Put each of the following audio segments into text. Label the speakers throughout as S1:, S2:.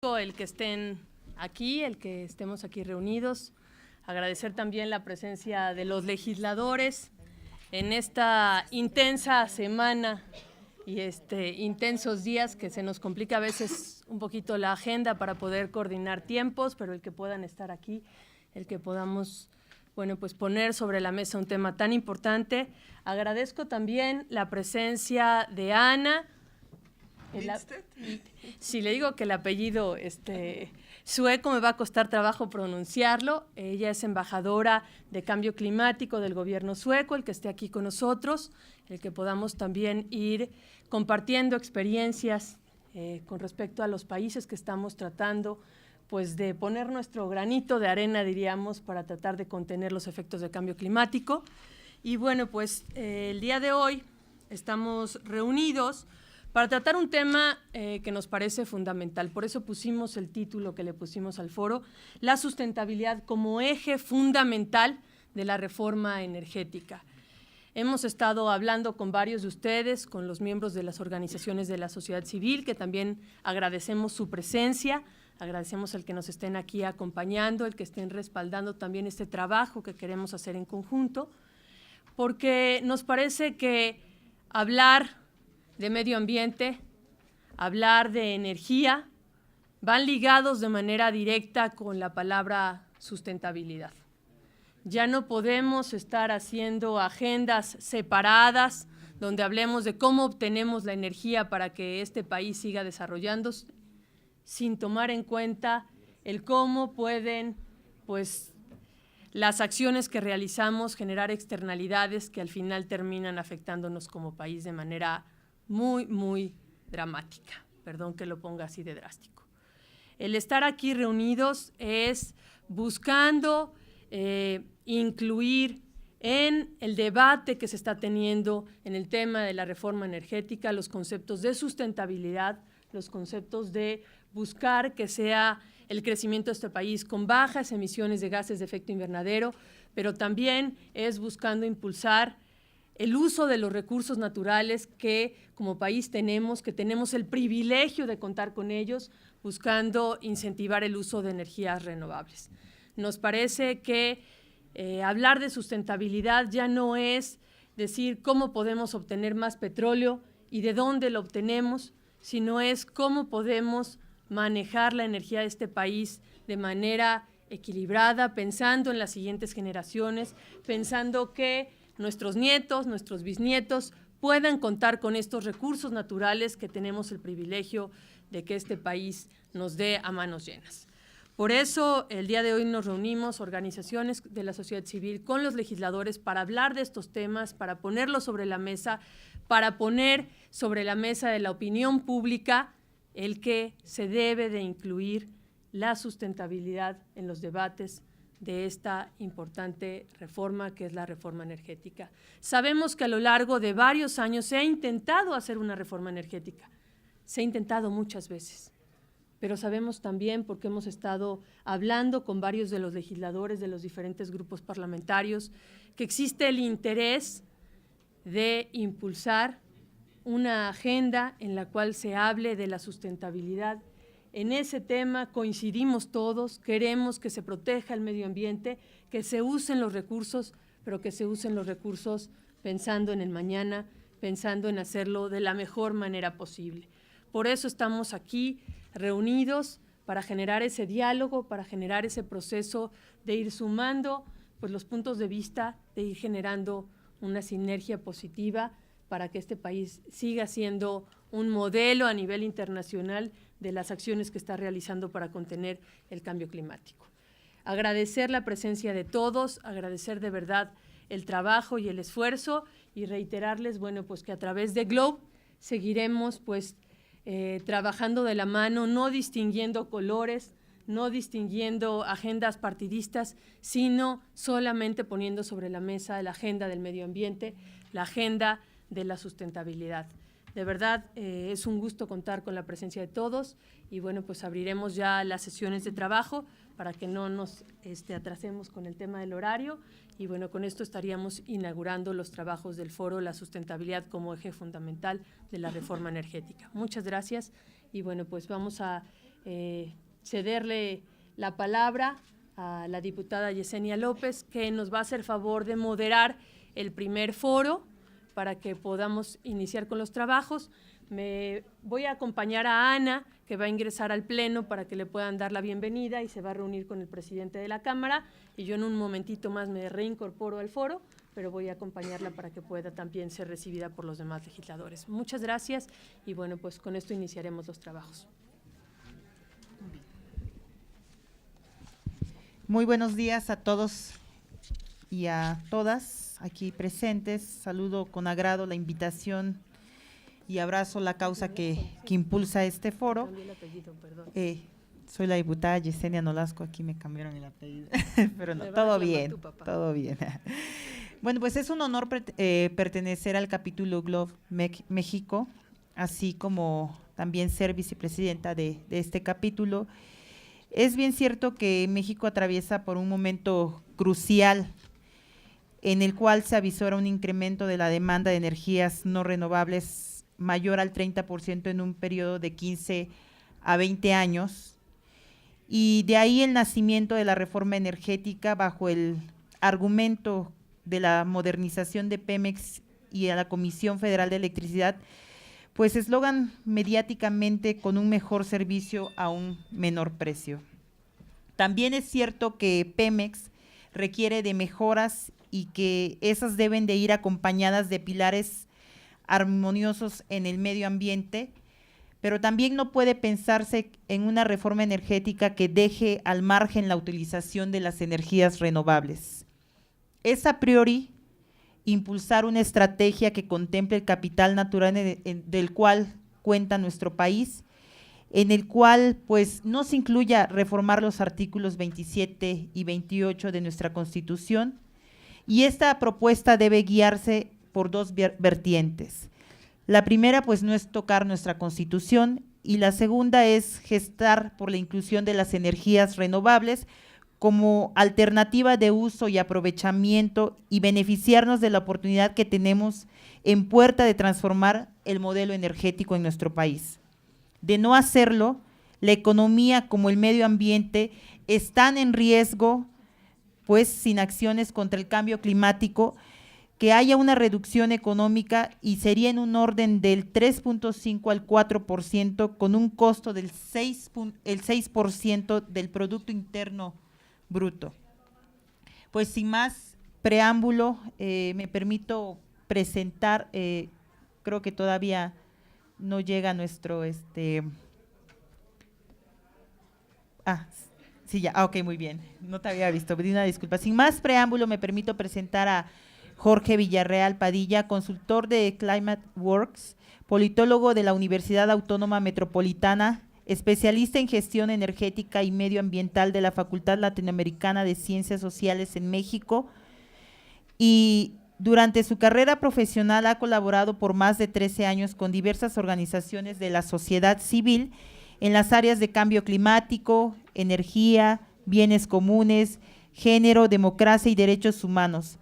S1: El que estén aquí, el que estemos aquí reunidos, agradecer también la presencia de los legisladores en esta intensa semana y intensos días que se nos complica a veces un poquito la agenda para poder coordinar tiempos, pero el que puedan estar aquí, el que podamos, bueno, pues poner sobre la mesa un tema tan importante. Agradezco también la presencia de Ana. Si le digo que el apellido sueco me va a costar trabajo pronunciarlo. Ella es embajadora de cambio climático del gobierno sueco, el que esté aquí con nosotros, el que podamos también ir compartiendo experiencias con respecto a los países que estamos tratando, pues de poner nuestro granito de arena, diríamos, para tratar de contener los efectos del cambio climático. Y bueno, pues el día de hoy estamos reunidos para tratar un tema que nos parece fundamental. Por eso pusimos el título que le pusimos al foro, la sustentabilidad como eje fundamental de la reforma energética. Hemos estado hablando con varios de ustedes, con los miembros de las organizaciones de la sociedad civil, que también agradecemos su presencia, agradecemos el que nos estén aquí acompañando, el que estén respaldando también este trabajo que queremos hacer en conjunto, porque nos parece que hablar de medio ambiente, hablar de energía, van ligados de manera directa con la palabra sustentabilidad. Ya no podemos estar haciendo agendas separadas donde hablemos de cómo obtenemos la energía para que este país siga desarrollándose, sin tomar en cuenta el cómo pueden, pues, las acciones que realizamos generar externalidades que al final terminan afectándonos como país de manera muy, muy dramática. Perdón que lo ponga así de drástico. El estar aquí reunidos es buscando incluir en el debate que se está teniendo en el tema de la reforma energética los conceptos de sustentabilidad, los conceptos de buscar que sea el crecimiento de este país con bajas emisiones de gases de efecto invernadero, pero también es buscando impulsar el uso de los recursos naturales que como país tenemos, que tenemos el privilegio de contar con ellos, buscando incentivar el uso de energías renovables. Nos parece que hablar de sustentabilidad ya no es decir cómo podemos obtener más petróleo y de dónde lo obtenemos, sino es cómo podemos manejar la energía de este país de manera equilibrada, pensando en las siguientes generaciones, pensando que nuestros nietos, nuestros bisnietos puedan contar con estos recursos naturales que tenemos el privilegio de que este país nos dé a manos llenas. Por eso, el día de hoy nos reunimos organizaciones de la sociedad civil con los legisladores para hablar de estos temas, para ponerlos sobre la mesa, para poner sobre la mesa de la opinión pública el que se debe de incluir la sustentabilidad en los debates de esta importante reforma que es la reforma energética. Sabemos que a lo largo de varios años se ha intentado hacer una reforma energética, se ha intentado muchas veces, pero sabemos también, porque hemos estado hablando con varios de los legisladores de los diferentes grupos parlamentarios, que existe el interés de impulsar una agenda en la cual se hable de la sustentabilidad. En ese tema coincidimos todos, queremos que se proteja el medio ambiente, que se usen los recursos, pero que se usen los recursos pensando en el mañana, pensando en hacerlo de la mejor manera posible. Por eso estamos aquí reunidos para generar ese diálogo, para generar ese proceso de ir sumando pues, los puntos de vista, de ir generando una sinergia positiva para que este país siga siendo un modelo a nivel internacional de las acciones que está realizando para contener el cambio climático. Agradecer la presencia de todos, agradecer de verdad el trabajo y el esfuerzo y reiterarles, bueno, pues que a través de Globe seguiremos pues trabajando de la mano, no distinguiendo colores, no distinguiendo agendas partidistas, sino solamente poniendo sobre la mesa la agenda del medio ambiente, la agenda de la sustentabilidad. De verdad, es un gusto contar con la presencia de todos y bueno, pues abriremos ya las sesiones de trabajo para que no nos atrasemos con el tema del horario y bueno, con esto estaríamos inaugurando los trabajos del foro La Sustentabilidad como eje fundamental de la reforma energética. Muchas gracias y bueno, pues vamos a cederle la palabra a la diputada Yesenia López, que nos va a hacer favor de moderar el primer foro para que podamos iniciar con los trabajos. Me voy a acompañar a Ana, que va a ingresar al Pleno para que le puedan dar la bienvenida y se va a reunir con el presidente de la Cámara, y yo en un momentito más me reincorporo al foro, pero voy a acompañarla para que pueda también ser recibida por los demás legisladores. Muchas gracias y bueno, pues con esto iniciaremos los trabajos.
S2: Muy buenos días a todos y a todas aquí presentes. Saludo con agrado la invitación y abrazo la causa que impulsa este foro. Soy la diputada Yesenia Nolasco, aquí me cambiaron el apellido, pero no, todo bien, todo bien. Bueno, pues es un honor pertenecer al capítulo Globe México, así como también ser vicepresidenta de este capítulo. Es bien cierto que México atraviesa por un momento crucial en el cual se avisora un incremento de la demanda de energías no renovables mayor al 30% en un periodo de 15 a 20 años, y de ahí el nacimiento de la reforma energética bajo el argumento de la modernización de Pemex y a la Comisión Federal de Electricidad, pues eslogan mediáticamente con un mejor servicio a un menor precio. También es cierto que Pemex requiere de mejoras y que esas deben de ir acompañadas de pilares armoniosos en el medio ambiente, pero también no puede pensarse en una reforma energética que deje al margen la utilización de las energías renovables. Es a priori impulsar una estrategia que contemple el capital natural del cual cuenta nuestro país, en el cual pues no se incluya reformar los artículos 27 y 28 de nuestra Constitución, y esta propuesta debe guiarse por dos vertientes. La primera pues no es tocar nuestra Constitución, y la segunda es gestar por la inclusión de las energías renovables como alternativa de uso y aprovechamiento, y beneficiarnos de la oportunidad que tenemos en puerta de transformar el modelo energético en nuestro país. De no hacerlo, la economía como el medio ambiente están en riesgo, pues sin acciones contra el cambio climático, que haya una reducción económica y sería en un orden del 3.5 al 4%, con un costo del 6% del Producto Interno Bruto. Pues sin más preámbulo, me permito presentar, creo que todavía no llega nuestro, sí, ya, ok, muy bien, no te había visto, pedí una disculpa. Sin más preámbulo, me permito presentar a Jorge Villarreal Padilla, consultor de Climate Works, politólogo de la Universidad Autónoma Metropolitana, especialista en gestión energética y medioambiental de la Facultad Latinoamericana de Ciencias Sociales en México, y durante su carrera profesional ha colaborado por más de 13 años con diversas organizaciones de la sociedad civil en las áreas de cambio climático, energía, bienes comunes, género, democracia y derechos humanos.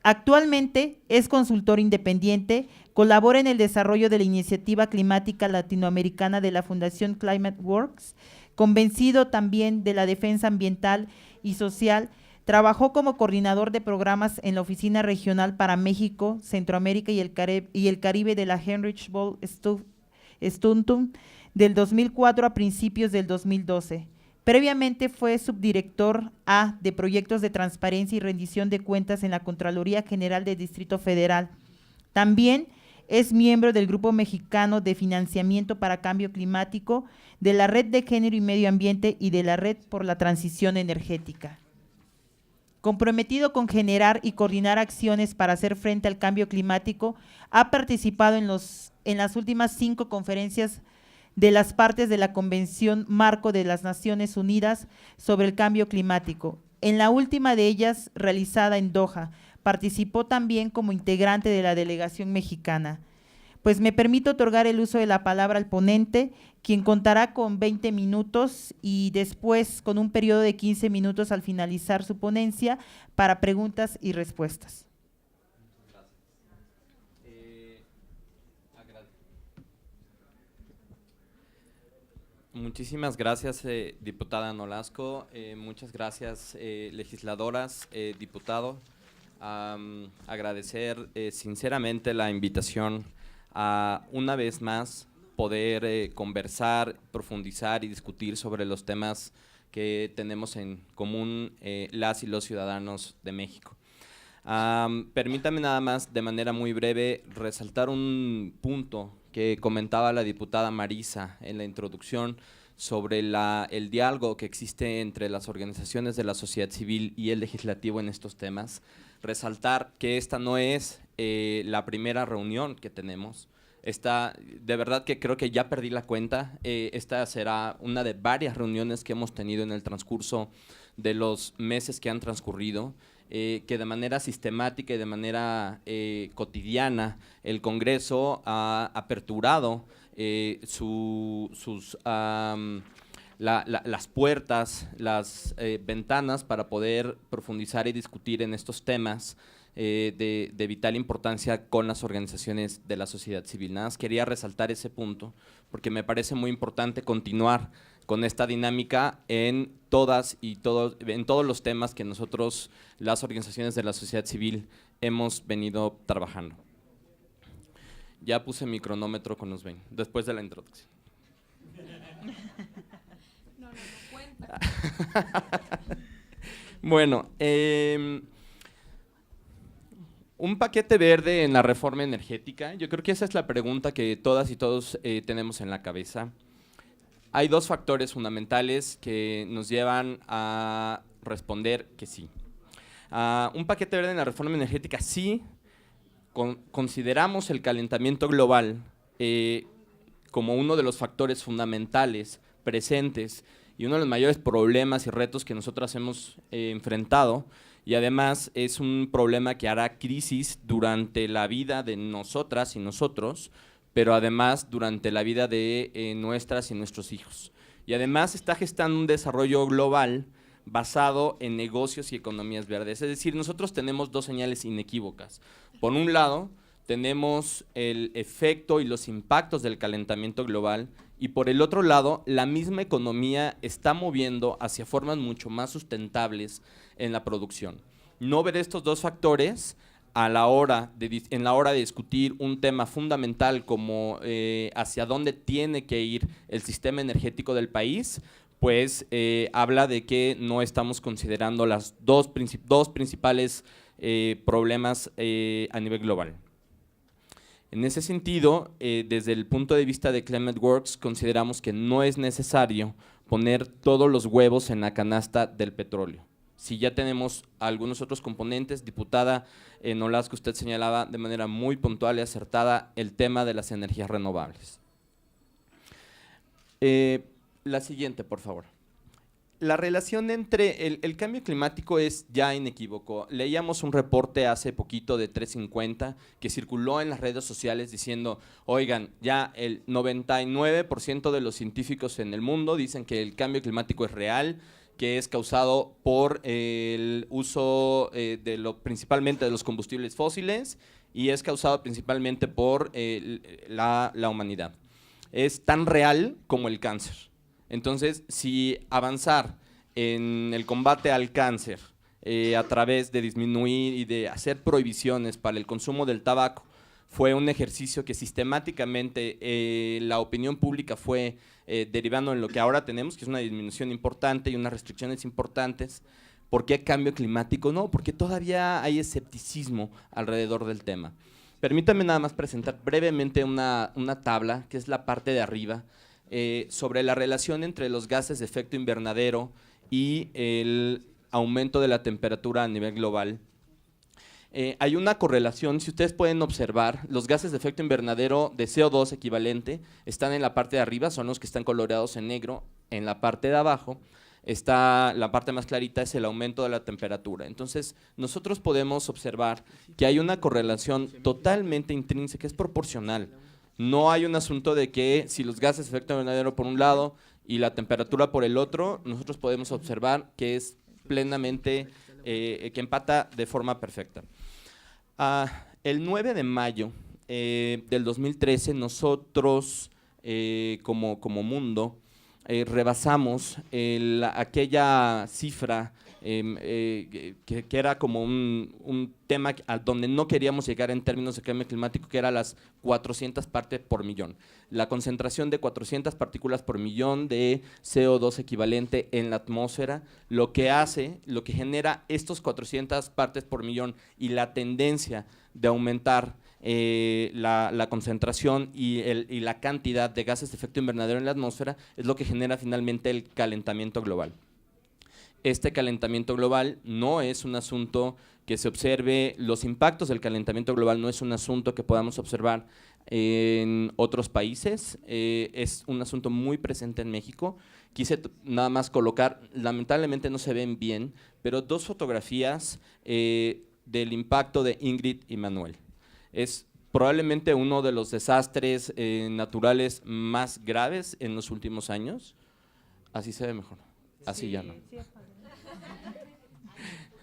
S2: Actualmente es consultor independiente, colabora en el desarrollo de la Iniciativa Climática Latinoamericana de la Fundación Climate Works, convencido también de la defensa ambiental y social. Trabajó como coordinador de programas en la Oficina Regional para México, Centroamérica y el Caribe de la Heinrich Böll Stiftung del 2004 a principios del 2012. Previamente fue subdirector A de Proyectos de Transparencia y Rendición de Cuentas en la Contraloría General del Distrito Federal. También es miembro del Grupo Mexicano de Financiamiento para Cambio Climático, de la Red de Género y Medio Ambiente y de la Red por la Transición Energética. Comprometido con generar y coordinar acciones para hacer frente al cambio climático, ha participado en las últimas 5 conferencias de las partes de la Convención Marco de las Naciones Unidas sobre el Cambio Climático. En la última de ellas, realizada en Doha, participó también como integrante de la delegación mexicana. Pues me permito otorgar el uso de la palabra al ponente, quien contará con 20 minutos y después con un periodo de 15 minutos al finalizar su ponencia para preguntas y respuestas.
S3: Muchísimas gracias, diputada Nolasco. Muchas gracias, legisladoras, diputado. Agradecer sinceramente la invitación a, una vez más, poder conversar, profundizar y discutir sobre los temas que tenemos en común las y los ciudadanos de México. Permítame nada más, de manera muy breve, resaltar un punto que comentaba la diputada Marisa en la introducción sobre el diálogo que existe entre las organizaciones de la sociedad civil y el legislativo en estos temas. Resaltar que esta no es la primera reunión que tenemos. De verdad que creo que ya perdí la cuenta. Esta será una de varias reuniones que hemos tenido en el transcurso de los meses que han transcurrido, que de manera sistemática y de manera cotidiana el Congreso ha aperturado las puertas, las ventanas para poder profundizar y discutir en estos temas de vital importancia con las organizaciones de la sociedad civil. Nada más quería resaltar ese punto porque me parece muy importante continuar con esta dinámica en todos los temas que nosotros, las organizaciones de la sociedad civil, hemos venido trabajando. Ya puse mi cronómetro con los 20, después de la introducción. No cuenta. Bueno, un paquete verde en la reforma energética. Yo creo que esa es la pregunta que todas y todos tenemos en la cabeza. Hay dos factores fundamentales que nos llevan a responder que sí. Un paquete verde en la reforma energética, sí. Consideramos el calentamiento global como uno de los factores fundamentales presentes y uno de los mayores problemas y retos que nosotros hemos enfrentado, y además es un problema que hará crisis durante la vida de nosotras y nosotros, pero además durante la vida de nuestras y nuestros hijos. Y además está gestando un desarrollo global basado en negocios y economías verdes. Es decir, nosotros tenemos dos señales inequívocas. Por un lado, tenemos el efecto y los impactos del calentamiento global, y por el otro lado, la misma economía está moviendo hacia formas mucho más sustentables en la producción. No ver estos dos factores en la hora de discutir un tema fundamental como hacia dónde tiene que ir el sistema energético del país, pues habla de que no estamos considerando las dos principales problemas a nivel global. En ese sentido, desde el punto de vista de Climate Works, consideramos que no es necesario poner todos los huevos en la canasta del petróleo. Si ya tenemos algunos otros componentes, diputada Nolasco, usted señalaba de manera muy puntual y acertada el tema de las energías renovables. La siguiente, por favor. La relación entre el cambio climático es ya inequívoco. Leíamos un reporte hace poquito de 350 que circuló en las redes sociales diciendo, oigan, ya el 99% de los científicos en el mundo dicen que el cambio climático es real, que es causado por el uso principalmente de los combustibles fósiles y es causado principalmente por la humanidad. Es tan real como el cáncer. Entonces, si avanzar en el combate al cáncer a través de disminuir y de hacer prohibiciones para el consumo del tabaco fue un ejercicio que sistemáticamente la opinión pública fue derivando en lo que ahora tenemos, que es una disminución importante y unas restricciones importantes. ¿Por qué cambio climático? No, porque todavía hay escepticismo alrededor del tema. Permítanme nada más presentar brevemente una tabla, que es la parte de arriba, sobre la relación entre los gases de efecto invernadero y el aumento de la temperatura a nivel global. Hay una correlación, si ustedes pueden observar, los gases de efecto invernadero de CO2 equivalente están en la parte de arriba, son los que están coloreados en negro. En la parte de abajo está la parte más clarita, es el aumento de la temperatura. Entonces, nosotros podemos observar que hay una correlación totalmente intrínseca, es proporcional. No hay un asunto de que si los gases de efecto invernadero por un lado y la temperatura por el otro, nosotros podemos observar que es plenamente, que empata de forma perfecta. El 9 de mayo del 2013, nosotros como mundo rebasamos aquella cifra que era como un tema a donde no queríamos llegar en términos de cambio climático, que era las 400 partes por millón. La concentración de 400 partículas por millón de CO2 equivalente en la atmósfera, lo que genera estos 400 partes por millón y la tendencia de aumentar la concentración y la cantidad de gases de efecto invernadero en la atmósfera es lo que genera finalmente el calentamiento global. Este calentamiento global no es un asunto que se observe, los impactos del calentamiento global no es un asunto que podamos observar en otros países, es un asunto muy presente en México. Quise nada más colocar, lamentablemente no se ven bien, pero 2 fotografías del impacto de Ingrid y Manuel. Es probablemente uno de los desastres naturales más graves en los últimos años. Así se ve mejor, así ya no.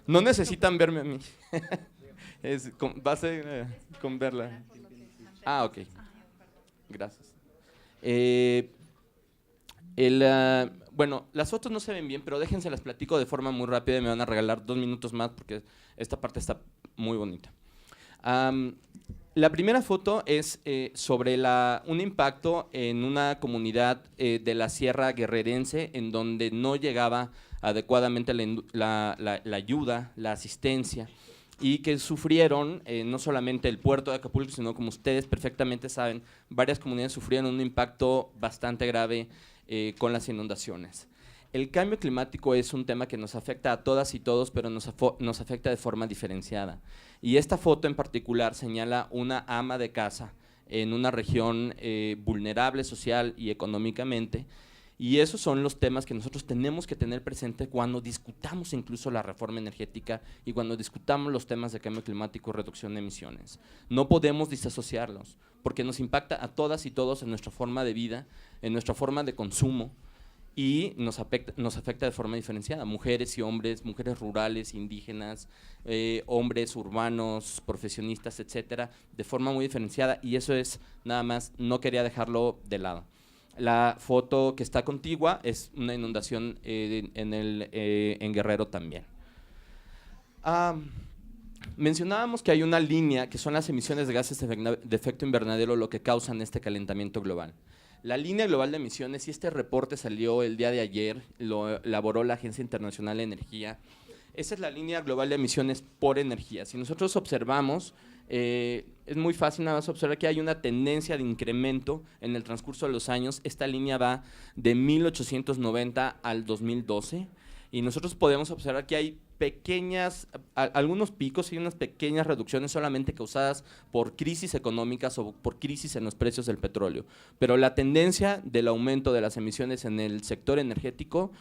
S3: No necesitan verme a mí, base con verla. Ah, ok, gracias. Bueno, las fotos no se ven bien, pero déjense las platico de forma muy rápida y me van a regalar 2 minutos más porque esta parte está muy bonita. La primera foto es sobre un impacto en una comunidad de la Sierra Guerrerense en donde no llegaba adecuadamente la ayuda, la asistencia, y que sufrieron no solamente el puerto de Acapulco, sino como ustedes perfectamente saben, varias comunidades sufrieron un impacto bastante grave con las inundaciones. El cambio climático es un tema que nos afecta a todas y todos, pero nos afecta de forma diferenciada. Y esta foto en particular señala una ama de casa en una región vulnerable social y económicamente, y esos son los temas que nosotros tenemos que tener presente cuando discutamos incluso la reforma energética y cuando discutamos los temas de cambio climático y reducción de emisiones. No podemos disasociarlos, porque nos impacta a todas y todos en nuestra forma de vida, en nuestra forma de consumo, y nos afecta de forma diferenciada, mujeres y hombres, mujeres rurales, indígenas, hombres urbanos, profesionistas, etcétera, de forma muy diferenciada, y eso es nada más, no quería dejarlo de lado. La foto que está contigua es una inundación en Guerrero también. Mencionábamos que hay una línea que son las emisiones de gases de efecto invernadero lo que causan este calentamiento global. La línea global de emisiones, y este reporte salió el día de ayer, lo elaboró la Agencia Internacional de Energía. Esa es la línea global de emisiones por energía. Si nosotros observamos, es muy fácil nada más observar que hay una tendencia de incremento en el transcurso de los años. Esta línea va de 1890 al 2012 y nosotros podemos observar que hay algunos picos y unas pequeñas reducciones solamente causadas por crisis económicas o por crisis en los precios del petróleo. Pero la tendencia del aumento de las emisiones en el sector energético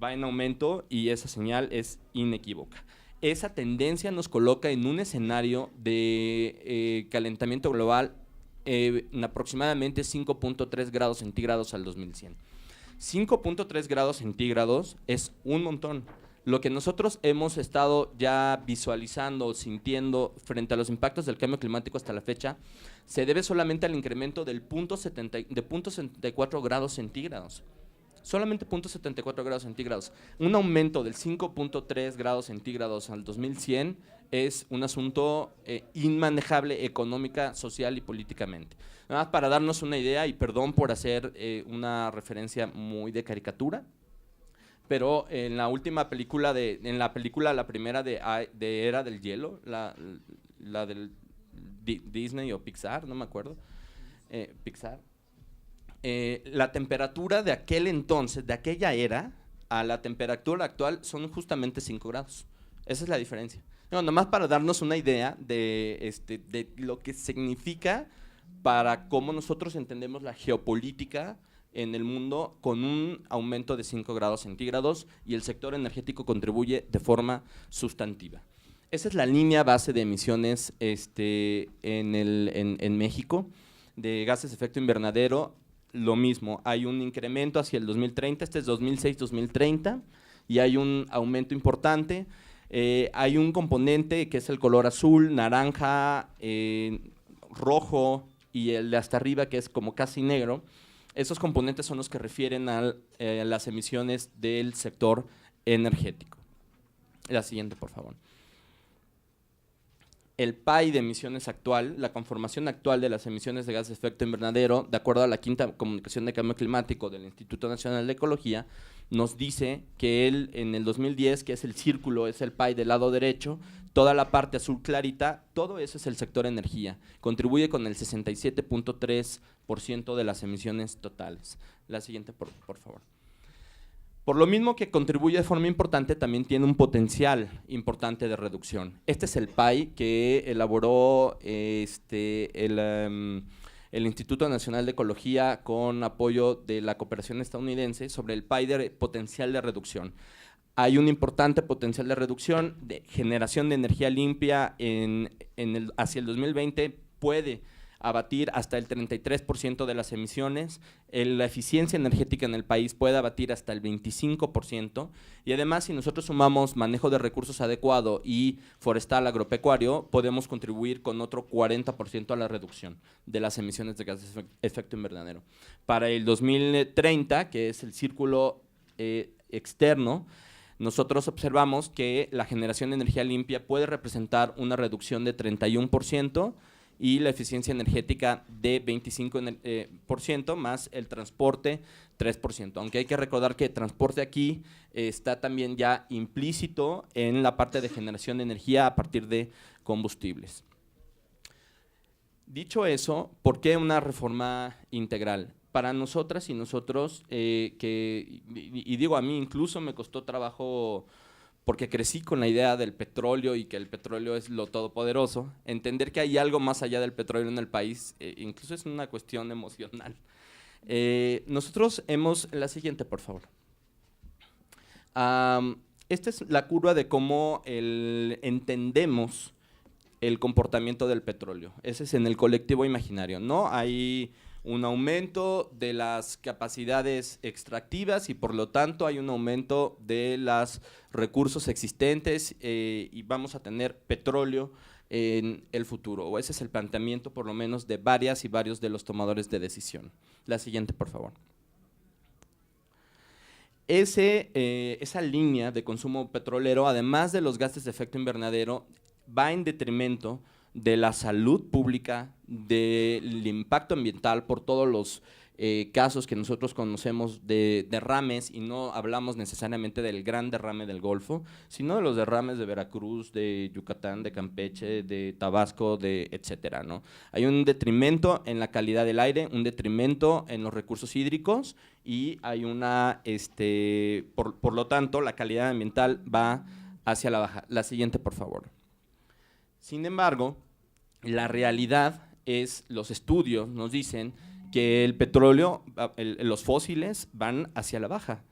S3: va en aumento y esa señal es inequívoca. Esa tendencia nos coloca en un escenario de calentamiento global en aproximadamente 5.3 grados centígrados al 2100. 5.3 grados centígrados es un montón. Lo que nosotros hemos estado ya visualizando, sintiendo frente a los impactos del cambio climático hasta la fecha, se debe solamente al incremento de 0.74 grados centígrados. Solamente 0.74 grados centígrados. Un aumento del 5.3 grados centígrados al 2100 es un asunto inmanejable económica, social y políticamente. Nada más para darnos una idea, y perdón por hacer una referencia muy de caricatura, pero en la última película, la primera de Era del Hielo, la del Disney o Pixar, no me acuerdo, Pixar, la temperatura de aquel entonces, de aquella era, a la temperatura actual son justamente 5 grados. Esa es la diferencia. No, nomás para darnos una idea de lo que significa para cómo nosotros entendemos la geopolítica en el mundo con un aumento de 5 grados centígrados y el sector energético contribuye de forma sustantiva. Esa es la línea base de emisiones en México de gases de efecto invernadero. Lo mismo, hay un incremento hacia el 2030, este es 2006-2030 y hay un aumento importante. Hay un componente que es el color azul, naranja, rojo y el de hasta arriba que es como casi negro. Esos componentes son los que refieren a las emisiones del sector energético. La siguiente, por favor. El PAI de emisiones actual, la conformación actual de las emisiones de gases de efecto invernadero, de acuerdo a la quinta comunicación de cambio climático del Instituto Nacional de Ecología, nos dice que en el 2010, que es el círculo, es el PAI del lado derecho, toda la parte azul clarita, todo eso es el sector energía. Contribuye con el 67.3% de las emisiones totales. La siguiente, por favor. Por lo mismo que contribuye de forma importante, también tiene un potencial importante de reducción. Este es el PAI que elaboró el Instituto Nacional de Ecología con apoyo de la cooperación estadounidense sobre el PAI de potencial de reducción. Hay un importante potencial de reducción de generación de energía limpia hacia el 2020, puede abatir hasta el 33% de las emisiones, la eficiencia energética en el país puede abatir hasta el 25%, y además si nosotros sumamos manejo de recursos adecuado y forestal agropecuario, podemos contribuir con otro 40% a la reducción de las emisiones de gases de efecto invernadero. Para el 2030, que es el círculo externo, nosotros observamos que la generación de energía limpia puede representar una reducción de 31%, y la eficiencia energética de 25%, más el transporte 3%. Aunque hay que recordar que el transporte aquí está también ya implícito en la parte de generación de energía a partir de combustibles. Dicho eso, ¿por qué una reforma integral? Para nosotras y nosotros, y digo a mí incluso me costó trabajo, porque crecí con la idea del petróleo y que el petróleo es lo todopoderoso, entender que hay algo más allá del petróleo en el país, incluso es una cuestión emocional. Nosotros la siguiente, por favor. Esta es la curva de cómo entendemos el comportamiento del petróleo. Ese es en el colectivo imaginario, ¿no? Hay un aumento de las capacidades extractivas y por lo tanto hay un aumento de los recursos existentes y vamos a tener petróleo en el futuro, o ese es el planteamiento por lo menos de varias y varios de los tomadores de decisión. La siguiente, por favor. Esa línea de consumo petrolero, además de los gases de efecto invernadero, va en detrimento de la salud pública, del impacto ambiental por todos los casos que nosotros conocemos de derrames, y no hablamos necesariamente del gran derrame del Golfo, sino de los derrames de Veracruz, de Yucatán, de Campeche, de Tabasco, etcétera, ¿no? Hay un detrimento en la calidad del aire, un detrimento en los recursos hídricos y hay por lo tanto, la calidad ambiental va hacia la baja. La siguiente, por favor. Sin embargo, la realidad es, los estudios nos dicen que el petróleo, los fósiles van hacia la baja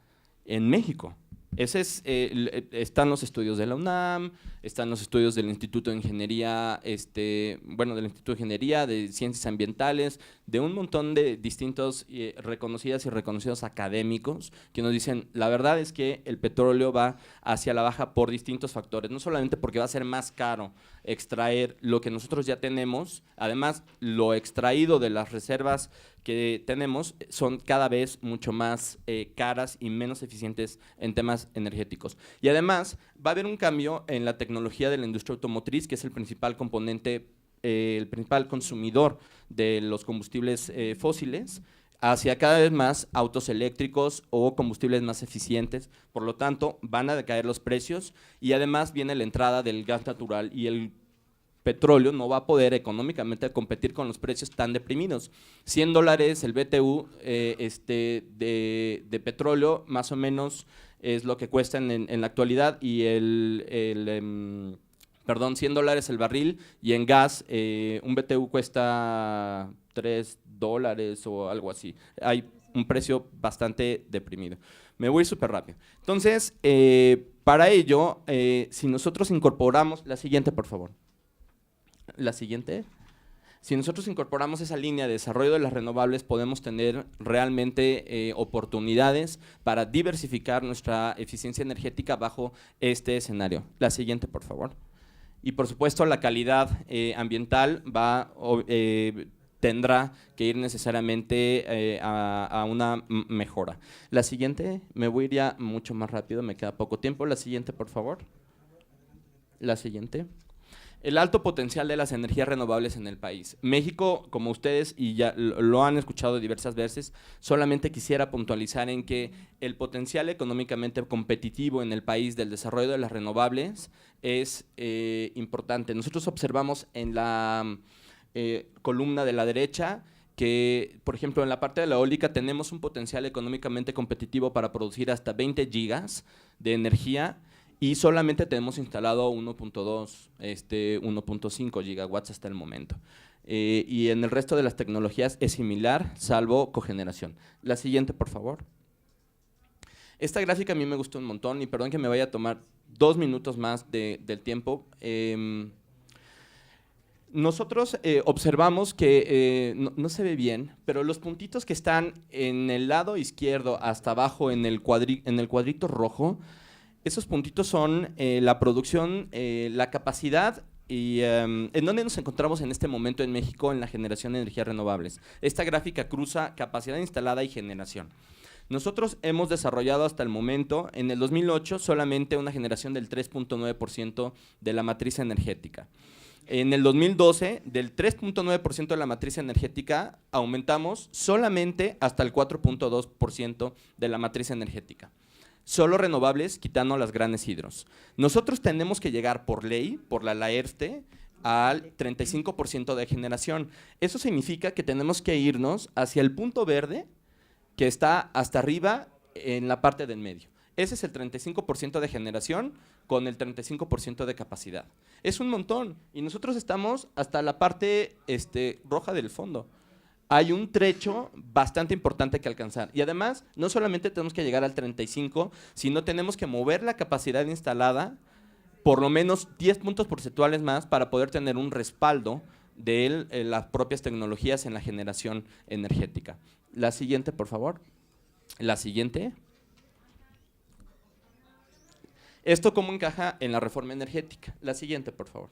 S3: en México. Están los estudios de la UNAM, están los estudios del Instituto de Ingeniería, del Instituto de Ingeniería, de Ciencias Ambientales, de un montón de distintos reconocidas y reconocidos académicos que nos dicen, la verdad es que el petróleo va hacia la baja por distintos factores, no solamente porque va a ser más caro extraer lo que nosotros ya tenemos, además lo extraído de las reservas que tenemos son cada vez mucho más caras y menos eficientes en temas energéticos. Y además va a haber un cambio en la tecnología de la industria automotriz, que es el principal componente, el principal consumidor de los combustibles fósiles, hacia cada vez más autos eléctricos o combustibles más eficientes. Por lo tanto, van a decaer los precios y además viene la entrada del gas natural y el petróleo no va a poder económicamente competir con los precios tan deprimidos. $100 el BTU de petróleo más o menos es lo que cuesta en la actualidad y $100 el barril, y en gas un BTU cuesta $3 o algo así. Hay un precio bastante deprimido. Me voy súper rápido. Entonces, para ello, si nosotros incorporamos, la siguiente, por favor. La siguiente. Si nosotros incorporamos esa línea de desarrollo de las renovables, podemos tener realmente oportunidades para diversificar nuestra eficiencia energética bajo este escenario. La siguiente, por favor. Y por supuesto, la calidad ambiental va a tendrá que ir necesariamente a una mejora. La siguiente, me voy a ir ya mucho más rápido, me queda poco tiempo. La siguiente, por favor. La siguiente. El alto potencial de las energías renovables en el país. México, como ustedes y ya lo han escuchado diversas veces, solamente quisiera puntualizar en que el potencial económicamente competitivo en el país del desarrollo de las renovables es importante. Nosotros observamos en la columna de la derecha que, por ejemplo, en la parte de la eólica tenemos un potencial económicamente competitivo para producir hasta 20 gigas de energía, y solamente tenemos instalado 1.2, 1.5 gigawatts hasta el momento. Y en el resto de las tecnologías es similar, salvo cogeneración. La siguiente, por favor. Esta gráfica a mí me gustó un montón, y perdón que me vaya a tomar 2 minutos más del tiempo. Nosotros observamos que no se ve bien, pero los puntitos que están en el lado izquierdo hasta abajo en el cuadrito rojo, esos puntitos son la producción, la capacidad y en dónde nos encontramos en este momento en México en la generación de energías renovables. Esta gráfica cruza capacidad instalada y generación. Nosotros hemos desarrollado hasta el momento, en el 2008, solamente una generación del 3.9% de la matriz energética. En el 2012, del 3.9% de la matriz energética, aumentamos solamente hasta el 4.2% de la matriz energética. Solo renovables, quitando las grandes hidros. Nosotros tenemos que llegar por ley, por la LAERTE, al 35% de generación. Eso significa que tenemos que irnos hacia el punto verde, que está hasta arriba en la parte del medio. Ese es el 35% de generación con el 35% de capacidad. Es un montón, y nosotros estamos hasta la parte roja del fondo. Hay un trecho bastante importante que alcanzar. Y además, no solamente tenemos que llegar al 35, sino tenemos que mover la capacidad instalada por lo menos 10 puntos porcentuales más para poder tener un respaldo de las propias tecnologías en la generación energética. La siguiente, por favor. La siguiente. ¿Esto cómo encaja en la reforma energética? La siguiente, por favor.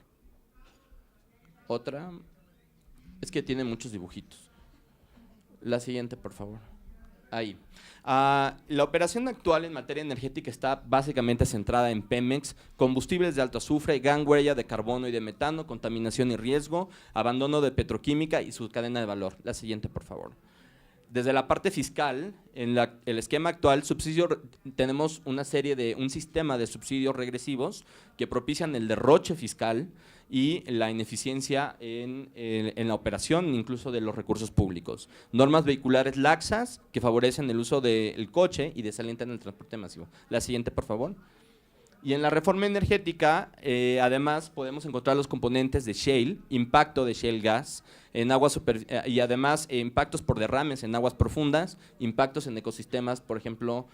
S3: Otra. Es que tiene muchos dibujitos. La siguiente, por favor. Ahí. La operación actual en materia energética está básicamente centrada en Pemex, combustibles de alto azufre, gran huella de carbono y de metano, contaminación y riesgo, abandono de petroquímica y su cadena de valor. La siguiente, por favor. Desde la parte fiscal, en el esquema actual, tenemos un sistema de subsidios regresivos que propician el derroche fiscal y la ineficiencia en la operación incluso de los recursos públicos. Normas vehiculares laxas que favorecen el uso del coche y desalientan el transporte masivo. La siguiente, por favor. Y en la reforma energética, además, podemos encontrar los componentes de shale, impacto de shale gas, en aguas y además impactos por derrames en aguas profundas, impactos en ecosistemas, por ejemplo,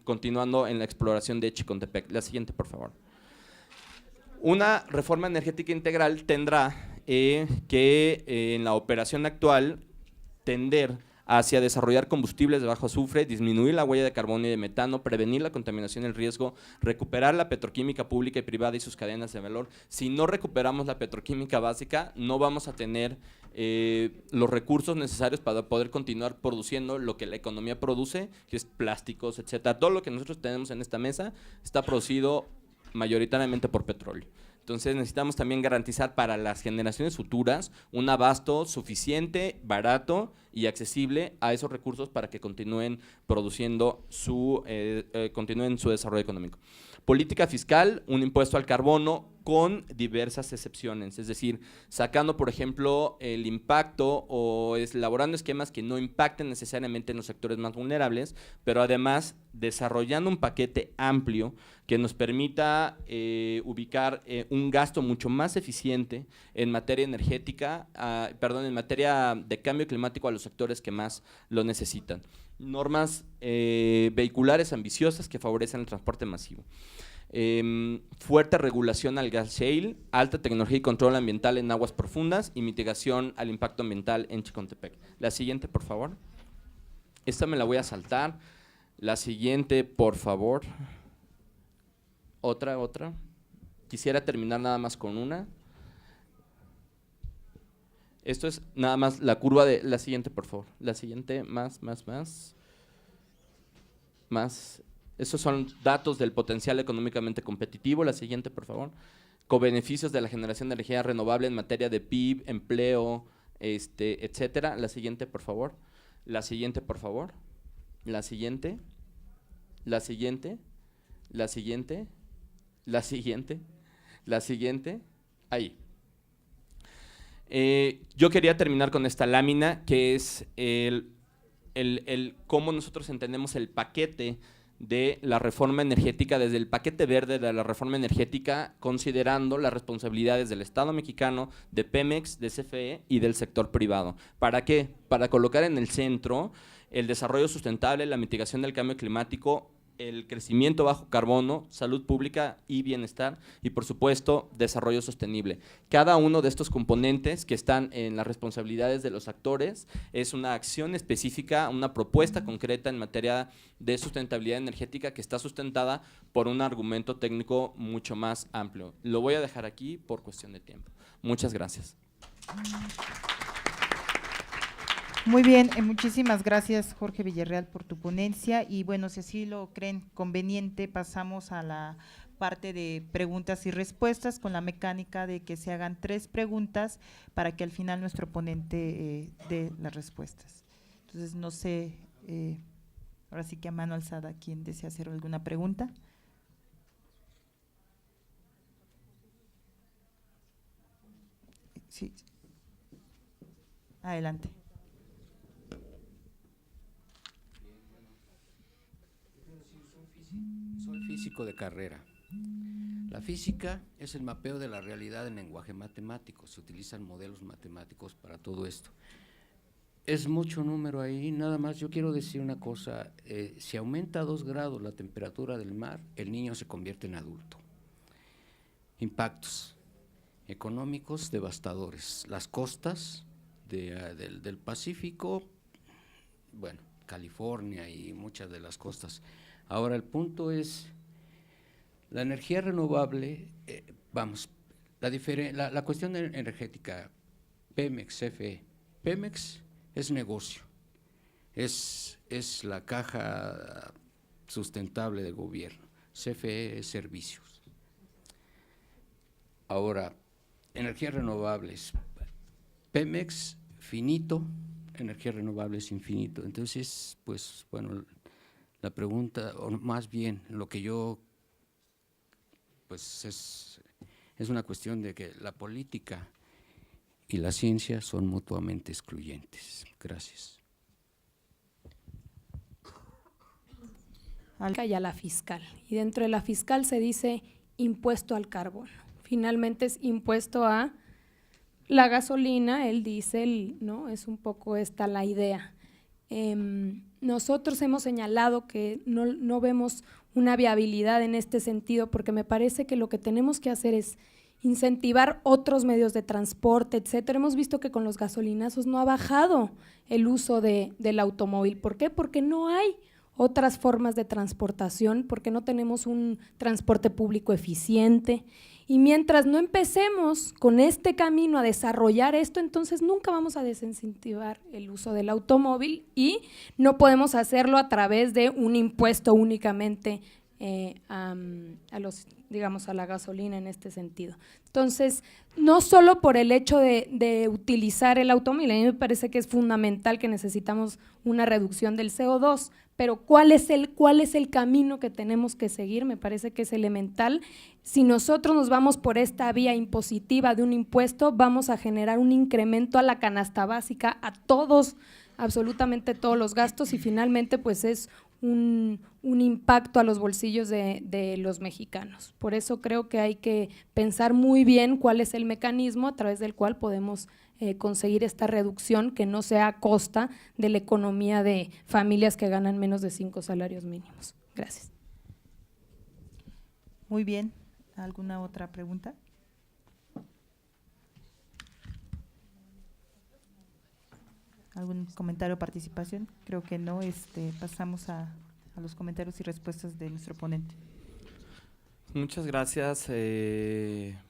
S3: continuando en la exploración de Chicontepec. La siguiente, por favor. Una reforma energética integral tendrá que en la operación actual tender hacia desarrollar combustibles de bajo azufre, disminuir la huella de carbono y de metano, prevenir la contaminación y el riesgo, recuperar la petroquímica pública y privada y sus cadenas de valor. Si no recuperamos la petroquímica básica, no vamos a tener los recursos necesarios para poder continuar produciendo lo que la economía produce, que es plásticos, etcétera. Todo lo que nosotros tenemos en esta mesa está producido mayoritariamente por petróleo. Entonces necesitamos también garantizar para las generaciones futuras un abasto suficiente, barato y accesible a esos recursos para que continúen produciendo continúen su desarrollo económico. Política fiscal, un impuesto al carbono con diversas excepciones, es decir, sacando, por ejemplo, el impacto o elaborando esquemas que no impacten necesariamente en los sectores más vulnerables, pero además desarrollando un paquete amplio que nos permita ubicar un gasto mucho más eficiente en materia energética, en materia de cambio climático a los sectores que más lo necesitan. Normas vehiculares ambiciosas que favorecen el transporte masivo. Fuerte regulación al gas shale, alta tecnología y control ambiental en aguas profundas y mitigación al impacto ambiental en Chicontepec. La siguiente, por favor. Esta me la voy a saltar. La siguiente, por favor. Otra. Quisiera terminar nada más con una. Esto es nada más la curva de la siguiente, por favor. La siguiente, más. Esos son datos del potencial económicamente competitivo. La siguiente, por favor. Cobeneficios de la generación de energía renovable en materia de PIB, empleo, etcétera. La siguiente, por favor. La siguiente, por favor. La siguiente. La siguiente. La siguiente. La siguiente. La siguiente. Ahí. Yo quería terminar con esta lámina, que es cómo nosotros entendemos el paquete de la reforma energética, desde el paquete verde de la reforma energética, considerando las responsabilidades del Estado mexicano, de Pemex, de CFE y del sector privado. ¿Para qué? Para colocar en el centro el desarrollo sustentable, la mitigación del cambio climático, el crecimiento bajo carbono, salud pública y bienestar, y por supuesto desarrollo sostenible. Cada uno de estos componentes que están en las responsabilidades de los actores es una acción específica, una propuesta concreta en materia de sustentabilidad energética que está sustentada por un argumento técnico mucho más amplio. Lo voy a dejar aquí por cuestión de tiempo. Muchas gracias.
S2: Muy bien, muchísimas gracias Jorge Villarreal por tu ponencia y bueno, si así lo creen conveniente, pasamos a la parte de preguntas y respuestas con la mecánica de que se hagan 3 preguntas para que al final nuestro ponente dé las respuestas. Entonces, no sé, ahora sí que a mano alzada, ¿quién desea hacer alguna pregunta? Sí. Adelante.
S4: Soy físico de carrera. La física es el mapeo de la realidad en lenguaje matemático. Se utilizan modelos matemáticos para todo esto. Es mucho número ahí, nada más yo quiero decir una cosa, si aumenta a 2 grados la temperatura del mar, el niño se convierte en adulto. Impactos económicos devastadores. Las costas del Pacífico, bueno, California y muchas de las costas. Ahora el punto es, la energía renovable, la cuestión energética, Pemex, CFE, Pemex es negocio, es la caja sustentable del gobierno, CFE es servicios. Ahora, energías renovables, Pemex finito, energías renovables infinito, entonces, pues, bueno, la pregunta, o más bien, lo que yo, pues es una cuestión de que la política y la ciencia son mutuamente excluyentes. Gracias.
S5: Y a la fiscal. Y dentro de la fiscal se dice impuesto al carbono. Finalmente es impuesto a la gasolina, el diésel, ¿no? Es un poco esta la idea. Nosotros hemos señalado que no vemos una viabilidad en este sentido porque me parece que lo que tenemos que hacer es incentivar otros medios de transporte, etcétera. Hemos visto que con los gasolinazos no ha bajado el uso del automóvil. ¿Por qué? Porque no hay otras formas de transportación, porque no tenemos un transporte público eficiente. Y mientras no empecemos con este camino a desarrollar esto, entonces nunca vamos a desincentivar el uso del automóvil y no podemos hacerlo a través de un impuesto únicamente a la gasolina en este sentido. Entonces, no solo por el hecho de utilizar el automóvil, a mí me parece que es fundamental que necesitamos una reducción del CO2, pero ¿cuál es el camino que tenemos que seguir? Me parece que es elemental. Si nosotros nos vamos por esta vía impositiva de un impuesto, vamos a generar un incremento a la canasta básica, a todos, absolutamente todos los gastos y finalmente pues es un impacto a los bolsillos de los mexicanos. Por eso creo que hay que pensar muy bien cuál es el mecanismo a través del cual podemos conseguir esta reducción que no sea a costa de la economía de familias que ganan menos de 5 salarios mínimos. Gracias.
S2: Muy bien. ¿Alguna otra pregunta? ¿Algún comentario o participación? Creo que no. Pasamos a los comentarios y respuestas de nuestro ponente.
S3: Muchas gracias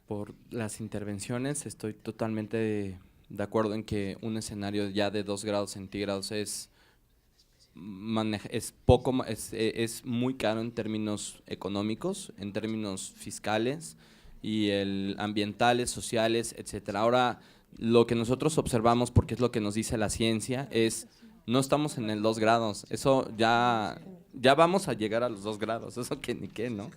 S3: por las intervenciones. Estoy totalmente de acuerdo en que un escenario ya de 2 grados centígrados es muy caro en términos económicos, en términos fiscales y ambientales, sociales, etcétera. Ahora, lo que nosotros observamos, porque es lo que nos dice la ciencia, es no estamos en el 2 grados, eso ya vamos a llegar a los 2 grados, eso que ni qué, ¿no?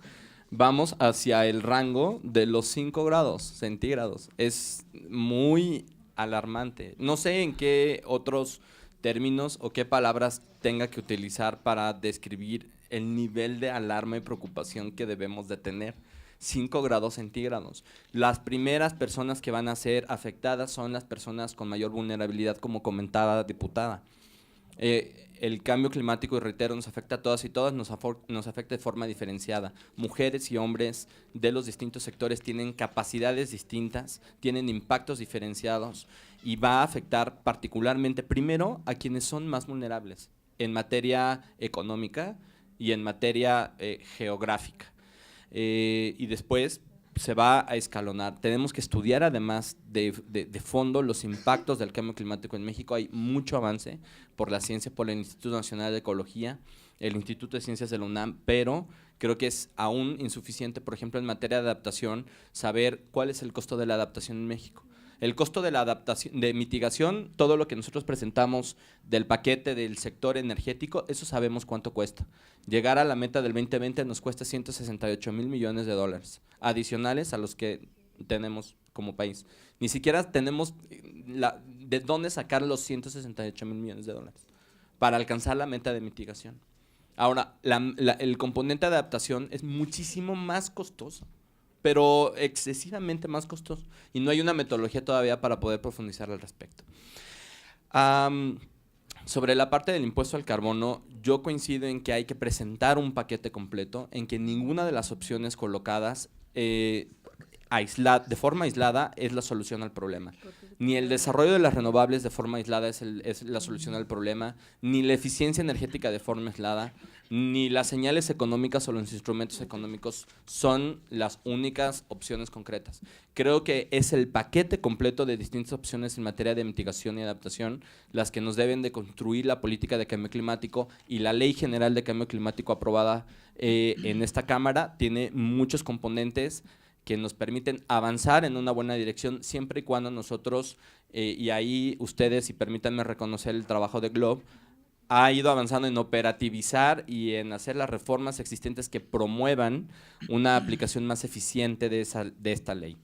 S3: Vamos hacia el rango de los 5 grados centígrados, es muy alarmante. No sé en qué otros términos o qué palabras tenga que utilizar para describir el nivel de alarma y preocupación que debemos de tener. 5 grados centígrados. Las primeras personas que van a ser afectadas son las personas con mayor vulnerabilidad, como comentaba la diputada. El cambio climático, y reitero, nos afecta a todas y todas, nos afecta de forma diferenciada. Mujeres y hombres de los distintos sectores tienen capacidades distintas, tienen impactos diferenciados y va a afectar particularmente, primero, a quienes son más vulnerables en materia económica y en materia geográfica. Y después se va a escalonar. Tenemos que estudiar además de fondo los impactos del cambio climático en México. Hay mucho avance por la ciencia, por el Instituto Nacional de Ecología, el Instituto de Ciencias de la UNAM, pero creo que es aún insuficiente, por ejemplo, en materia de adaptación, saber cuál es el costo de la adaptación en México. El costo de la adaptación, de mitigación, todo lo que nosotros presentamos del paquete del sector energético, eso sabemos cuánto cuesta. Llegar a la meta del 2020 nos cuesta 168,000 millones de dólares, adicionales a los que tenemos como país. Ni siquiera tenemos de dónde sacar los 168,000 millones de dólares para alcanzar la meta de mitigación. Ahora, el componente de adaptación es muchísimo más costoso, pero excesivamente más costoso, y no hay una metodología todavía para poder profundizar al respecto. Sobre la parte del impuesto al carbono, yo coincido en que hay que presentar un paquete completo, en que ninguna de las opciones colocadas de forma aislada es la solución al problema. Ni el desarrollo de las renovables de forma aislada es la solución al problema, ni la eficiencia energética de forma aislada, ni las señales económicas o los instrumentos económicos son las únicas opciones concretas. Creo que es el paquete completo de distintas opciones en materia de mitigación y adaptación las que nos deben de construir la política de cambio climático, y la Ley General de Cambio Climático aprobada en esta Cámara tiene muchos componentes que nos permiten avanzar en una buena dirección, siempre y cuando nosotros, y ahí ustedes, y permítanme reconocer el trabajo de GLOB, ha ido avanzando en operativizar y en hacer las reformas existentes que promuevan una aplicación más eficiente de esta ley.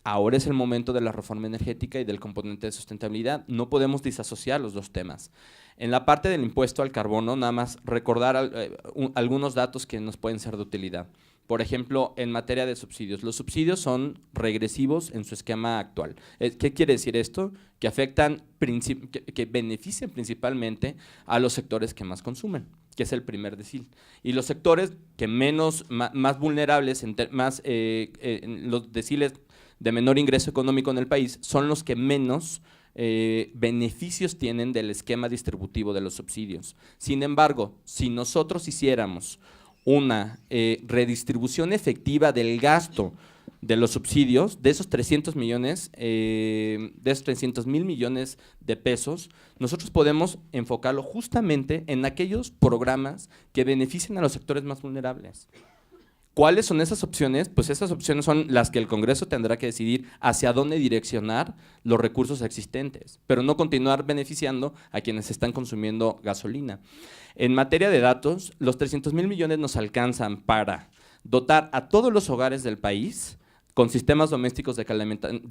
S3: Ahora es el momento de la reforma energética y del componente de sustentabilidad. No podemos disasociar los dos temas. En la parte del impuesto al carbono, nada más recordar algunos datos que nos pueden ser de utilidad. Por ejemplo, en materia de subsidios. Los subsidios son regresivos en su esquema actual. ¿Qué quiere decir esto? Que afectan, que benefician principalmente a los sectores que más consumen, que es el primer decil. Y los sectores que más vulnerables, los deciles de menor ingreso económico en el país, son los que menos beneficios tienen del esquema distributivo de los subsidios. Sin embargo, si nosotros hiciéramos una redistribución efectiva del gasto de los subsidios, de esos 300 millones, de esos 300,000 millones de pesos, nosotros podemos enfocarlo justamente en aquellos programas que beneficien a los sectores más vulnerables. ¿Cuáles son esas opciones? Pues esas opciones son las que el Congreso tendrá que decidir hacia dónde direccionar los recursos existentes, pero no continuar beneficiando a quienes están consumiendo gasolina. En materia de datos, los 300,000 millones nos alcanzan para dotar a todos los hogares del país con sistemas domésticos de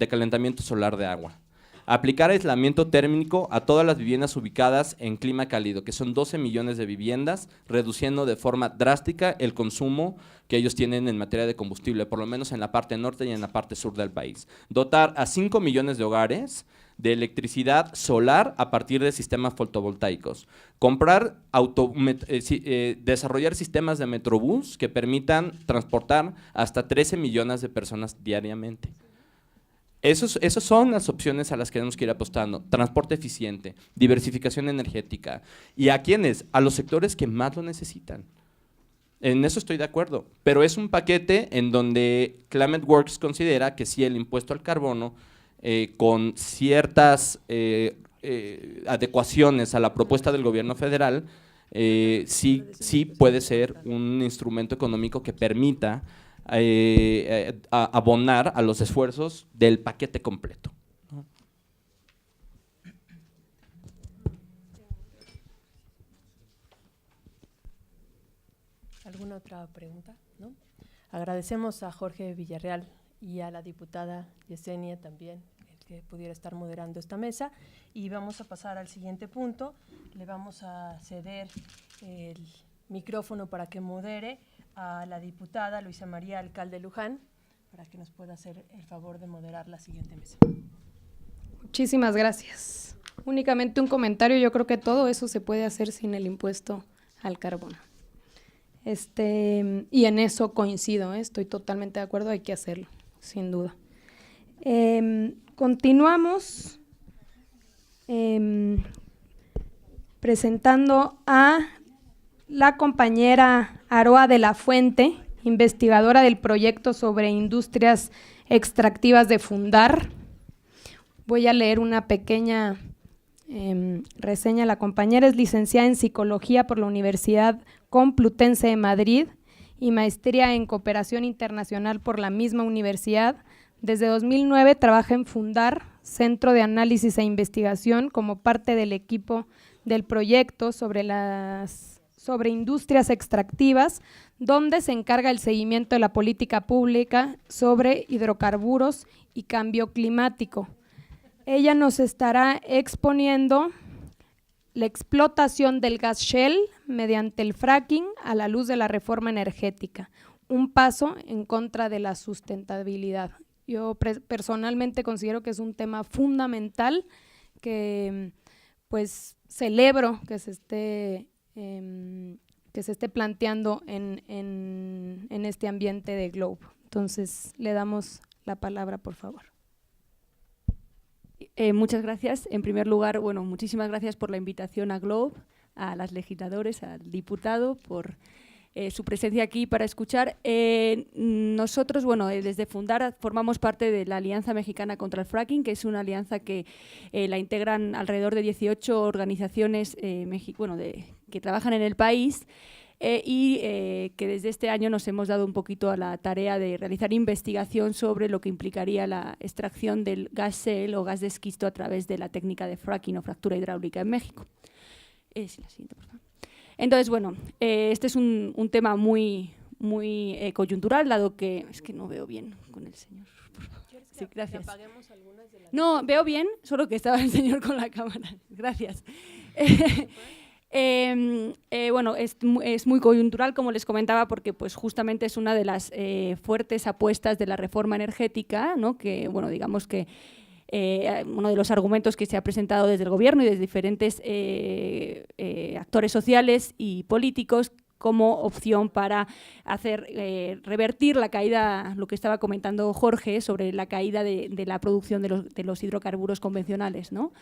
S3: calentamiento solar de agua, aplicar aislamiento térmico a todas las viviendas ubicadas en clima cálido, que son 12 millones de viviendas, reduciendo de forma drástica el consumo que ellos tienen en materia de combustible, por lo menos en la parte norte y en la parte sur del país. Dotar a 5 millones de hogares de electricidad solar a partir de sistemas fotovoltaicos. Desarrollar sistemas de Metrobús que permitan transportar hasta 13 millones de personas diariamente. Esas son las opciones a las que tenemos que ir apostando. Transporte eficiente, diversificación energética. ¿Y a quiénes? A los sectores que más lo necesitan. En eso estoy de acuerdo, pero es un paquete en donde Climate Works considera que sí, el impuesto al carbono con ciertas adecuaciones a la propuesta del gobierno federal, sí puede ser un instrumento económico que permita abonar a los esfuerzos del paquete completo.
S1: ¿Alguna otra pregunta? ¿No? Agradecemos a Jorge Villarreal y a la diputada Yesenia también, el que pudiera estar moderando esta mesa. Y vamos a pasar al siguiente punto. Le vamos a ceder el micrófono para que modere a la diputada Luisa María Alcalde Luján, para que nos pueda hacer el favor de moderar la siguiente mesa.
S5: Muchísimas gracias. Únicamente un comentario, yo creo que todo eso se puede hacer sin el impuesto al carbón. Y en eso coincido, estoy totalmente de acuerdo, hay que hacerlo, sin duda. Continuamos presentando a la compañera Aroa de la Fuente, investigadora del proyecto sobre industrias extractivas de Fundar. Voy a leer una pequeña reseña. La compañera es licenciada en Psicología por la Universidad Complutense de Madrid y maestría en Cooperación Internacional por la misma universidad. Desde 2009 trabaja en Fundar, Centro de Análisis e Investigación, como parte del equipo del proyecto sobre industrias extractivas, donde se encarga el seguimiento de la política pública sobre hidrocarburos y cambio climático. Ella nos estará exponiendo la explotación del gas shale mediante el fracking a la luz de la reforma energética, un paso en contra de la sustentabilidad. Yo personalmente considero que es un tema fundamental que pues celebro que se esté planteando en este ambiente de Globe. Entonces le damos la palabra, por favor.
S6: Muchas gracias. En primer lugar, bueno, muchísimas gracias por la invitación a Globe, a las legisladores, al diputado, por su presencia aquí para escuchar. Nosotros, bueno, desde Fundar formamos parte de la Alianza Mexicana contra el Fracking, que es una alianza que la integran alrededor de 18 organizaciones que trabajan en el país. Que desde este año nos hemos dado un poquito a la tarea de realizar investigación sobre lo que implicaría la extracción del gas shale o gas de esquisto a través de la técnica de fracking o fractura hidráulica en México. La siguiente, por favor. Entonces, bueno, este es un tema muy coyuntural, dado que… Es que no veo bien con el señor. Por favor. Sí, gracias. No, veo bien, solo que estaba el señor con la cámara. Gracias. Bueno, es muy coyuntural, como les comentaba, porque pues justamente es una de las fuertes apuestas de la reforma energética, ¿no? Que, bueno, digamos que uno de los argumentos que se ha presentado desde el gobierno y desde diferentes actores sociales y políticos como opción para hacer revertir la caída, lo que estaba comentando Jorge, sobre la caída de la producción de los hidrocarburos convencionales, ¿no?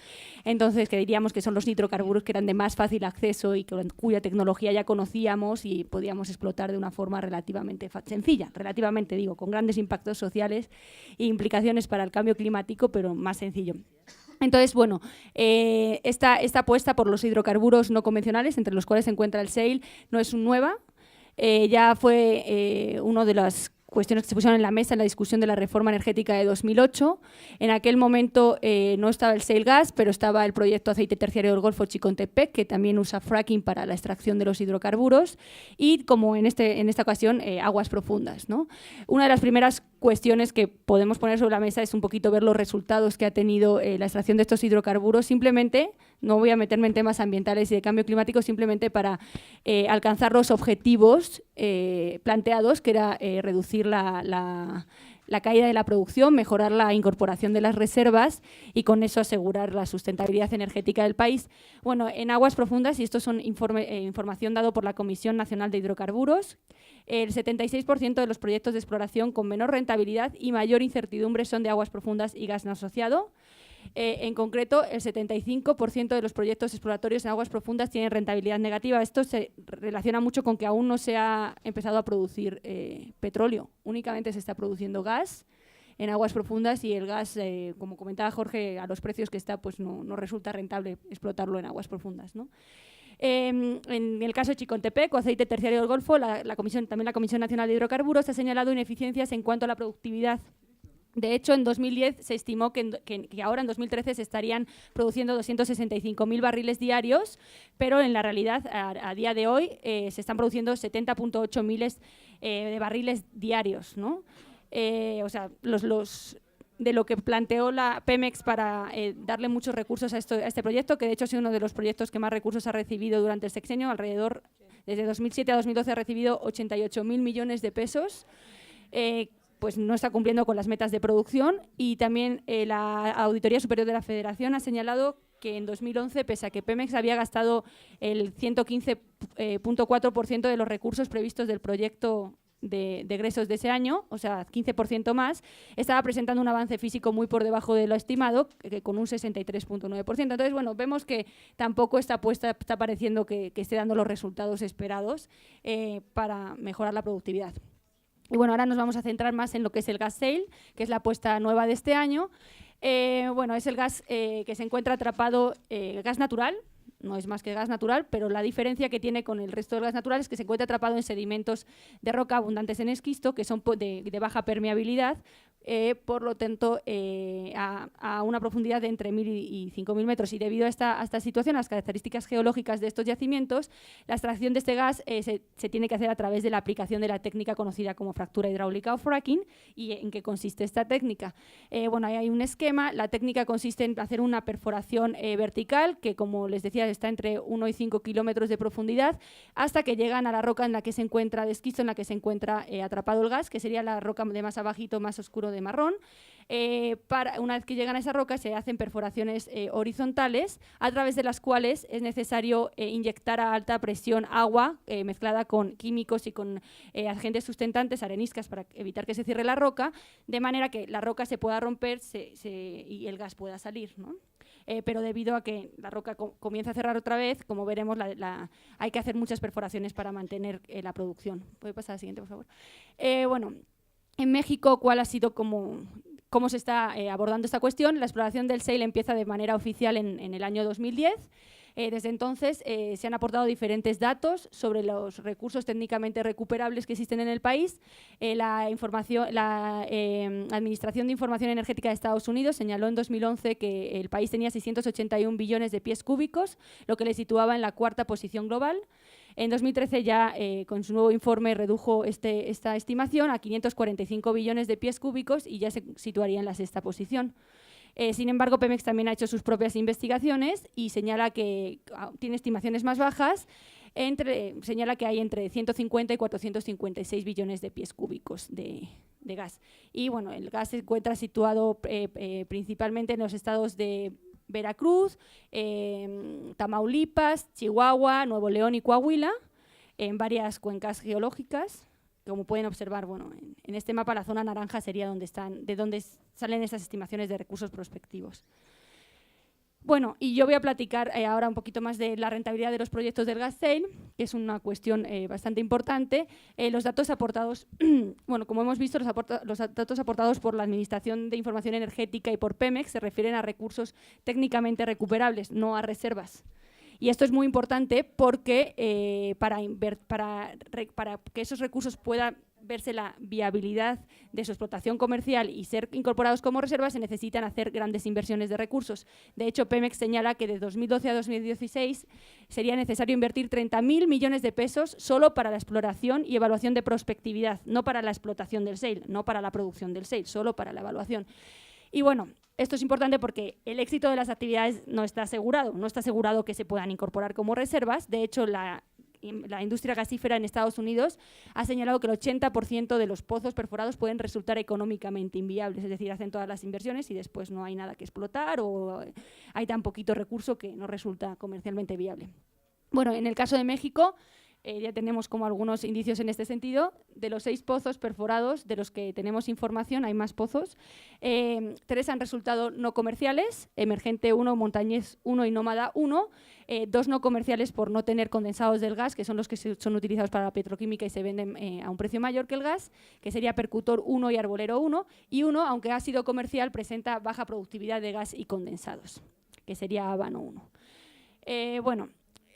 S6: Entonces, que diríamos que son los hidrocarburos que eran de más fácil acceso y cuya tecnología ya conocíamos y podíamos explotar de una forma relativamente sencilla, relativamente digo, con grandes impactos sociales e implicaciones para el cambio climático, pero más sencillo. Entonces, bueno, esta apuesta por los hidrocarburos no convencionales, entre los cuales se encuentra el shale, no es nueva. Ya fue una de las cuestiones que se pusieron en la mesa en la discusión de la reforma energética de 2008. En aquel momento no estaba el shale gas, pero estaba el proyecto aceite terciario del Golfo Chicontepec, que también usa fracking para la extracción de los hidrocarburos, y como en esta ocasión, aguas profundas, ¿no? Una de las primeras cuestiones que podemos poner sobre la mesa es un poquito ver los resultados que ha tenido la extracción de estos hidrocarburos, simplemente, no voy a meterme en temas ambientales y de cambio climático, simplemente para alcanzar los objetivos planteados, que era reducir la caída de la producción, mejorar la incorporación de las reservas y con eso asegurar la sustentabilidad energética del país. Bueno, en aguas profundas, y esto son información dado por la Comisión Nacional de Hidrocarburos, el 76% de los proyectos de exploración con menor rentabilidad y mayor incertidumbre son de aguas profundas y gas no asociado. En concreto, el 75% de los proyectos exploratorios en aguas profundas tienen rentabilidad negativa. Esto se relaciona mucho con que aún no se ha empezado a producir petróleo, únicamente se está produciendo gas en aguas profundas y el gas, como comentaba Jorge, a los precios que está, pues no resulta rentable explotarlo en aguas profundas, ¿no? En el caso de Chicontepec o aceite terciario del Golfo, también la Comisión Nacional de Hidrocarburos ha señalado ineficiencias en cuanto a la productividad. De hecho, en 2010 se estimó que ahora en 2013 se estarían produciendo 265.000 barriles diarios, pero en la realidad, a día de hoy, se están produciendo 70.8 miles de barriles diarios, ¿no? O sea, de lo que planteó la Pemex para darle muchos recursos a este proyecto, que de hecho ha sido uno de los proyectos que más recursos ha recibido durante el sexenio, desde 2007 a 2012 ha recibido 88.000 millones de pesos, pues no está cumpliendo con las metas de producción, y también la Auditoría Superior de la Federación ha señalado que en 2011, pese a que Pemex había gastado el 115.4% de los recursos previstos del proyecto de egresos de ese año, o sea, 15% más, estaba presentando un avance físico muy por debajo de lo estimado, con un 63.9%. Entonces, bueno, vemos que tampoco esta apuesta está pareciendo que esté dando los resultados esperados para mejorar la productividad. Y bueno, ahora nos vamos a centrar más en lo que es el gas shale, que es la apuesta nueva de este año. Bueno, es el gas que se encuentra atrapado, gas natural, no es más que gas natural, pero la diferencia que tiene con el resto del gas natural es que se encuentra atrapado en sedimentos de roca abundantes en esquisto, que son de baja permeabilidad, por lo tanto, a una profundidad de entre 1.000 y 5.000 metros. Y debido a esta situación, a las características geológicas de estos yacimientos, la extracción de este gas se tiene que hacer a través de la aplicación de la técnica conocida como fractura hidráulica o fracking. ¿Y en qué consiste esta técnica? Bueno, ahí hay un esquema. La técnica consiste en hacer una perforación vertical, que como les decía, está entre 1 y 5 kilómetros de profundidad, hasta que llegan a la roca en la que se encuentra, de esquisto, en la que se encuentra atrapado el gas, que sería la roca de más abajito, más oscuro de marrón. Una vez que llegan a esa roca se hacen perforaciones horizontales, a través de las cuales es necesario inyectar a alta presión agua mezclada con químicos y con agentes sustentantes, areniscas, para evitar que se cierre la roca, de manera que la roca se pueda romper y el gas pueda salir, ¿no? Pero debido a que la roca comienza a cerrar otra vez, como veremos, hay que hacer muchas perforaciones para mantener la producción. ¿Puede pasar a la siguiente, por favor? Bueno, en México, ¿cuál ha sido cómo se está abordando esta cuestión? La exploración del shale empieza de manera oficial en el año 2010. Desde entonces se han aportado diferentes datos sobre los recursos técnicamente recuperables que existen en el país. La Administración de Información Energética de Estados Unidos señaló en 2011 que el país tenía 681 billones de pies cúbicos, lo que le situaba en la 4ª posición global. En 2013 ya con su nuevo informe redujo esta estimación a 545 billones de pies cúbicos y ya se situaría en la 6ª posición. Sin embargo, Pemex también ha hecho sus propias investigaciones y señala que tiene estimaciones más bajas, señala que hay entre 150 y 456 billones de pies cúbicos de gas. Y bueno, el gas se encuentra situado principalmente en los estados de Veracruz, Tamaulipas, Chihuahua, Nuevo León y Coahuila, en varias cuencas geológicas. Como pueden observar, bueno, en este mapa la zona naranja sería de donde salen esas estimaciones de recursos prospectivos. Bueno, y yo voy a platicar ahora un poquito más de la rentabilidad de los proyectos del gas shale, que es una cuestión bastante importante. Los datos aportados, bueno, como hemos visto, los datos aportados por la Administración de Información Energética y por Pemex se refieren a recursos técnicamente recuperables, no a reservas. Y esto es muy importante porque para que esos recursos puedan verse la viabilidad de su explotación comercial y ser incorporados como reservas, se necesitan hacer grandes inversiones de recursos. De hecho, Pemex señala que de 2012 a 2016 sería necesario invertir 30.000 millones de pesos solo para la exploración y evaluación de prospectividad, no para la explotación del shale, no para la producción del shale, solo para la evaluación. Y bueno, esto es importante porque el éxito de las actividades no está asegurado que se puedan incorporar como reservas. De hecho, la industria gasífera en Estados Unidos ha señalado que el 80% de los pozos perforados pueden resultar económicamente inviables, es decir, hacen todas las inversiones y después no hay nada que explotar o hay tan poquito recurso que no resulta comercialmente viable. Bueno, en el caso de México, ya tenemos como algunos indicios en este sentido. De los 6 pozos perforados de los que tenemos información, hay más pozos, 3 han resultado no comerciales, Emergente 1, Montañés 1 y Nómada 1, 2 no comerciales por no tener condensados del gas, que son los que son utilizados para la petroquímica y se venden a un precio mayor que el gas, que sería Percutor 1 y Arbolero 1, y 1, aunque ha sido comercial, presenta baja productividad de gas y condensados, que sería Habano 1.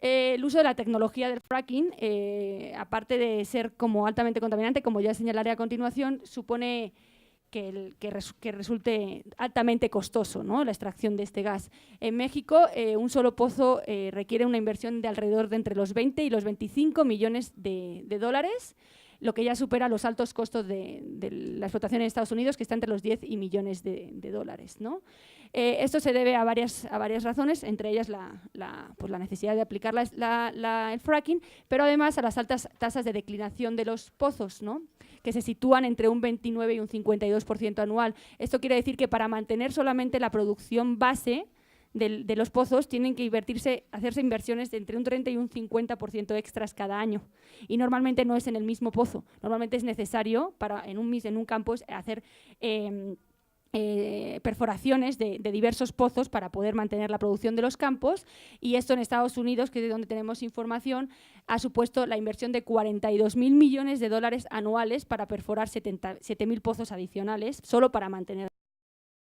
S6: El uso de la tecnología del fracking, aparte de ser como altamente contaminante, como ya señalaré a continuación, supone que resulte altamente costoso, ¿no?, la extracción de este gas. En México, un solo pozo requiere una inversión de alrededor de entre los 20 y los 25 millones de dólares, lo que ya supera los altos costos de la explotación en Estados Unidos, que está entre los 10 y millones de dólares, ¿no? Esto se debe a varias razones, entre ellas la necesidad de aplicar el fracking, pero además a las altas tasas de declinación de los pozos, ¿no?, que se sitúan entre un 29 y un 52% anual. Esto quiere decir que para mantener solamente la producción base de los pozos tienen que hacerse inversiones de entre un 30 y un 50% extras cada año. Y normalmente no es en el mismo pozo. Normalmente es necesario en un campo hacer perforaciones de diversos pozos para poder mantener la producción de los campos, y esto en Estados Unidos, que es de donde tenemos información, ha supuesto la inversión de 42.000 millones de dólares anuales para perforar 7.000 pozos adicionales, solo para mantener